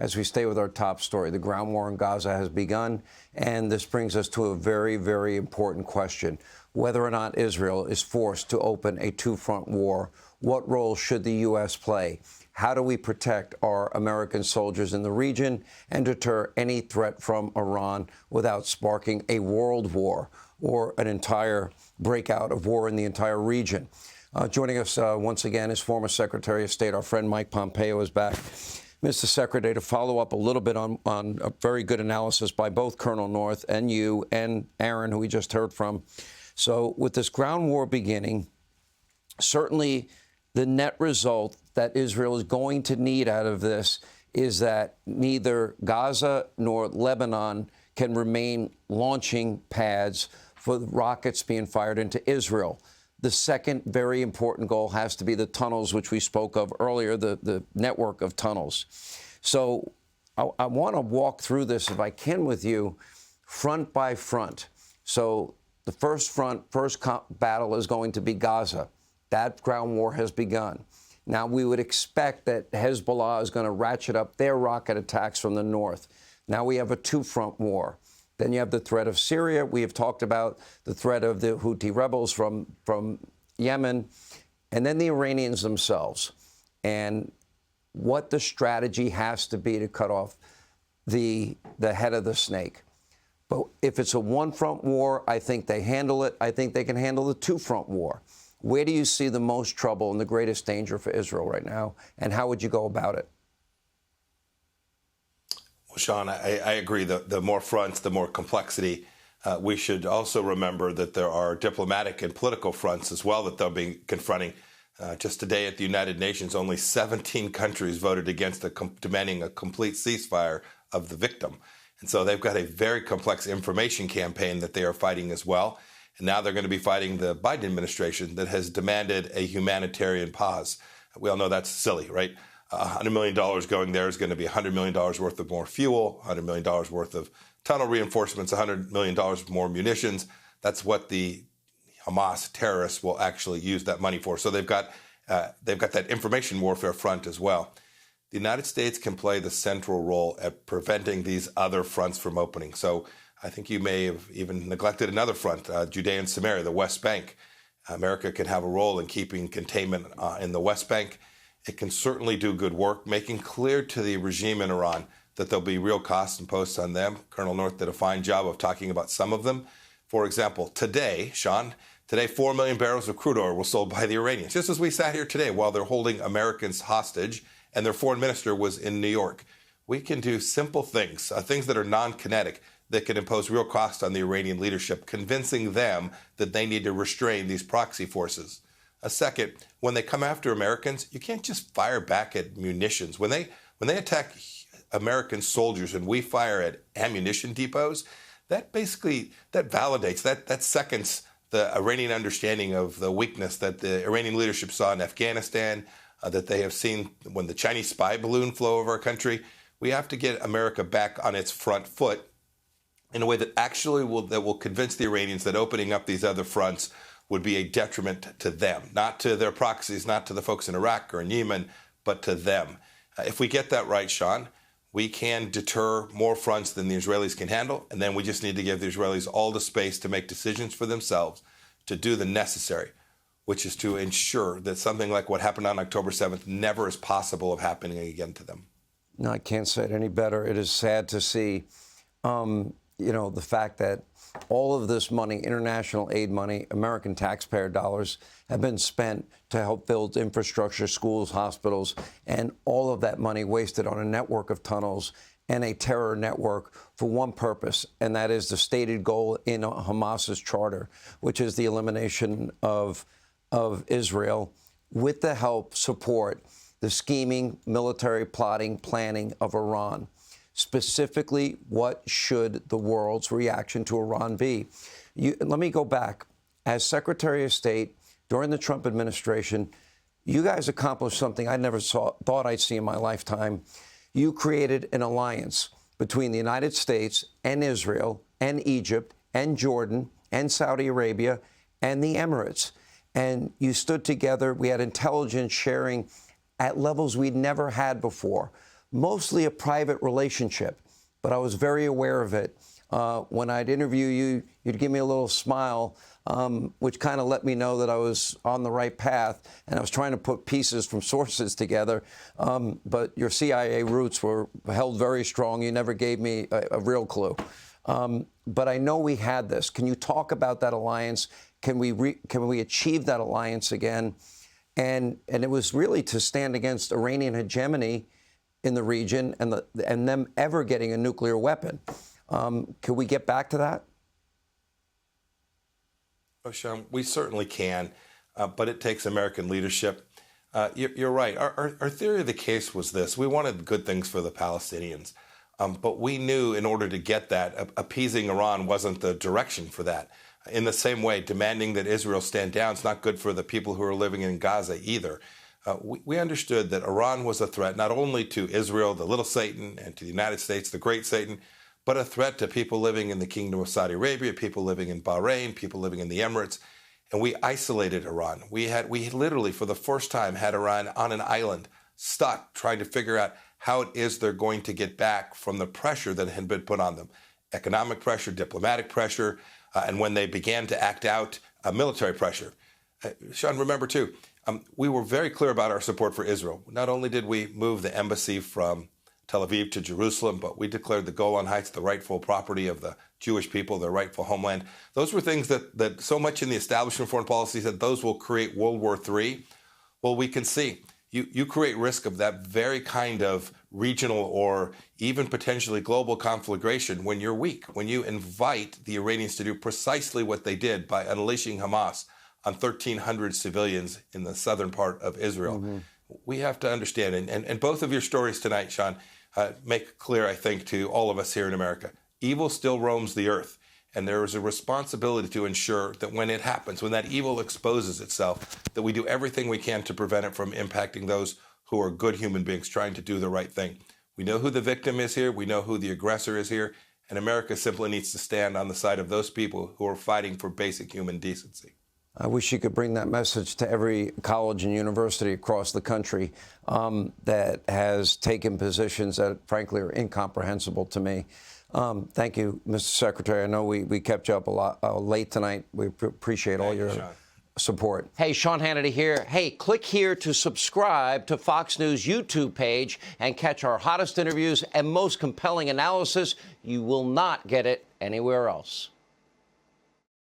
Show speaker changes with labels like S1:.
S1: as we stay with our top story. The ground war in Gaza has begun, and this brings us to a very, very important question. Whether or not Israel is forced to open a two-front war, what role should the U.S. play? How do we protect our American soldiers in the region and deter any threat from Iran without sparking a world war or an entire breakout of war in the entire region? Joining us once again is former Secretary of State, our friend Mike Pompeo is back. Mr. Secretary, to follow up a little bit on a very good analysis by both Colonel North and you and Aaron, who we just heard from. So with this ground war beginning, certainly the net result that Israel is going to need out of this is that neither Gaza nor Lebanon can remain launching pads for rockets being fired into Israel. The second very important goal has to be the tunnels, which we spoke of earlier, the network of tunnels. So I want to walk through this, if I can, with you, front by front. So the first battle is going to be Gaza. That ground war has begun. Now, we would expect that Hezbollah is going to ratchet up their rocket attacks from the north. Now we have a two-front war. Then you have the threat of Syria. We have talked about the threat of the Houthi rebels from Yemen, and then the Iranians themselves, and what the strategy has to be to cut off the head of the snake. But if it's a one-front war, I think they handle it. I think they can handle the two-front war. Where do you see the most trouble and the greatest danger for Israel right now, and how would you go about it?
S2: Well, Sean, I agree. The more fronts, the more complexity. We should also remember that there are diplomatic and political fronts as well that they'll be confronting. Just today at the United Nations, only 17 countries voted against demanding a complete ceasefire of the victim. And so they've got a very complex information campaign that they are fighting as well. And now they're going to be fighting the Biden administration that has demanded a humanitarian pause. We all know that's silly, right? $100 million going there is going to be $100 million worth of more fuel, $100 million worth of tunnel reinforcements, $100 million more munitions. That's what the Hamas terrorists will actually use that money for. So they've got that information warfare front as well. The United States can play the central role at preventing these other fronts from opening. So I think you may have even neglected another front, Judea and Samaria, the West Bank. America can have a role in keeping containment in the West Bank. It can certainly do good work, making clear to the regime in Iran that there'll be real costs imposed on them. Colonel North did a fine job of talking about some of them. For example, today, Sean, 4 million barrels of crude oil were sold by the Iranians, just as we sat here today while they're holding Americans hostage and their foreign minister was in New York. We can do simple things, things that are non-kinetic, that can impose real cost on the Iranian leadership, convincing them that they need to restrain these proxy forces. A second, when they come after Americans, you can't just fire back at munitions. When they attack American soldiers and we fire at ammunition depots, that validates, that seconds the Iranian understanding of the weakness that the Iranian leadership saw in Afghanistan, that they have seen when the Chinese spy balloon flew over our country. We have to get America back on its front foot in a way that actually will convince the Iranians that opening up these other fronts would be a detriment to them, not to their proxies, not to the folks in Iraq or in Yemen, but to them. If we get that right, Sean, we can deter more fronts than the Israelis can handle, and then we just need to give the Israelis all the space to make decisions for themselves, to do the necessary, which is to ensure that something like what happened on October 7th never is possible of happening again to them.
S1: No, I can't say it any better. It is sad to see, the fact that all of this money, international aid money, American taxpayer dollars, have been spent to help build infrastructure, schools, hospitals, and all of that money wasted on a network of tunnels and a terror network for one purpose, and that is the stated goal in Hamas's charter, which is the elimination of Israel with the help, support, the scheming, military plotting, planning of Iran. Specifically, what should the world's reaction to Iran be? Let me go back. As Secretary of State during the Trump administration, you guys accomplished something I never thought I'd see in my lifetime. You created an alliance between the United States and Israel and Egypt and Jordan and Saudi Arabia and the Emirates. And you stood together. We had intelligence sharing at levels we'd never had before. mostly a private relationship, but I was very aware of it. When I'd interview you, you'd give me a little smile, which kind of let me know that I was on the right path, and I was trying to put pieces from sources together. But your CIA roots were held very strong. You never gave me a real clue. But I know we had this. Can you talk about that alliance? Can we achieve that alliance again? And it was really to stand against Iranian hegemony in the region and them ever getting a nuclear weapon. Can we get back to that?
S2: Oh, Sean, we certainly can, but it takes American leadership. You're right. Our theory of the case was this. We wanted good things for the Palestinians, but we knew in order to get that, appeasing Iran wasn't the direction for that. In the same way, demanding that Israel stand down is not good for the people who are living in Gaza either. We understood that Iran was a threat not only to Israel, the little Satan, and to the United States, the great Satan, but a threat to people living in the Kingdom of Saudi Arabia, people living in Bahrain, people living in the Emirates. And we isolated Iran. We literally, for the first time, had Iran on an island, stuck, trying to figure out how it is they're going to get back from the pressure that had been put on them. Economic pressure, diplomatic pressure, and when they began to act out, military pressure. Sean, remember too, we were very clear about our support for Israel. Not only did we move the embassy from Tel Aviv to Jerusalem, but we declared the Golan Heights the rightful property of the Jewish people, their rightful homeland. Those were things that so much in the establishment foreign policy said those will create World War III. Well, we can see you create risk of that very kind of regional or even potentially global conflagration when you're weak, when you invite the Iranians to do precisely what they did by unleashing Hamas on 1,300 civilians in the southern part of Israel. Mm-hmm. We have to understand, and both of your stories tonight, Sean, make clear, I think, to all of us here in America, evil still roams the earth. And there is a responsibility to ensure that when it happens, when that evil exposes itself, that we do everything we can to prevent it from impacting those who are good human beings trying to do the right thing. We know who the victim is here. We know who the aggressor is here. And America simply needs to stand on the side of those people who are fighting for basic human decency.
S1: I wish you could bring that message to every college and university across the country that has taken positions that, frankly, are incomprehensible to me. Thank you, Mr. Secretary. I know we kept you up a lot late tonight. We appreciate all your support. Hey, Sean Hannity here. Hey, click here to subscribe to Fox News YouTube page and catch our hottest interviews and most compelling analysis. You will not get it anywhere else.